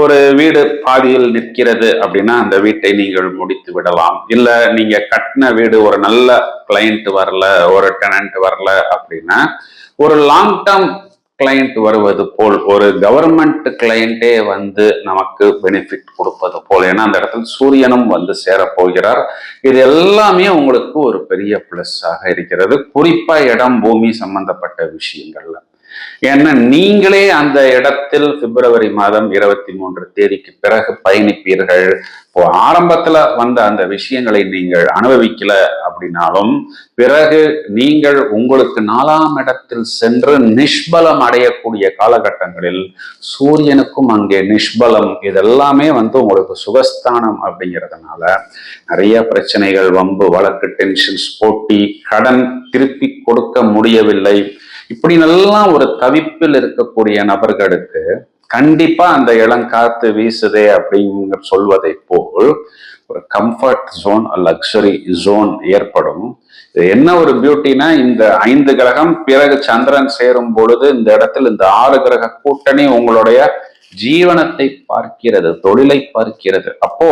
ஒரு வீடு பாதியில் நிற்கிறது அப்படின்னா அந்த வீட்டை நீங்கள் முடித்து விடலாம். இல்ல நீங்க கட்டின வீடு ஒரு நல்ல கிளையண்ட் வரல, ஒரு டெனன்ட் வரல அப்படின்னா ஒரு லாங் டேர்ம் கிளையண்ட் வருவது போல், ஒரு கவர்மெண்ட் கிளையண்டே வந்து நமக்கு பெனிஃபிட் கொடுப்பது போல். ஏன்னா அந்த இடத்துல சூரியனும் வந்து சேரப்போகிறார். இது எல்லாமே உங்களுக்கு ஒரு பெரிய பிளஸ் ஆக இருக்கிறது, குறிப்பா இடம் பூமி சம்பந்தப்பட்ட விஷயங்கள்ல. ஏன்னா நீங்களே அந்த இடத்தில் பிப்ரவரி மாதம் 23 தேதிக்கு பிறகு பயணிப்பீர்கள். இப்போ ஆரம்பத்துல வந்த அந்த விஷயங்களை நீங்கள் அனுபவிக்கல அப்படின்னாலும் பிறகு நீங்கள் உங்களுக்கு 4ஆம் இடத்தில் சென்று நிஷ்பலம் அடையக்கூடிய காலகட்டங்களில் சூரியனுக்கும் அங்கே நிஷ்பலம், இதெல்லாமே வந்து உங்களுக்கு சுகஸ்தானம் அப்படிங்கிறதுனால நிறைய பிரச்சனைகள், வம்பு வழக்கு, டென்ஷன்ஸ், போட்டி, கடன் திருப்பி கொடுக்க முடியவில்லை, இப்படி நல்லா ஒரு தவிப்பில் இருக்கக்கூடிய நபர்களுக்கு கண்டிப்பா அந்த இளங்காத்து வீசுதே அப்படிங்கிற சொல்வதை போல் ஒரு கம்ஃபர்ட் ஜோன், லக்ஸரி ஜோன் ஏற்படும். இது என்ன ஒரு பியூட்டினா, இந்த 5 கிரகம் பிறகு சந்திரன் சேரும் பொழுது இந்த இடத்துல இந்த 6 கிரக கூட்டணி உங்களுடைய ஜீவனத்தை பார்க்கிறது, தொழிலை பார்க்கிறது. அப்போ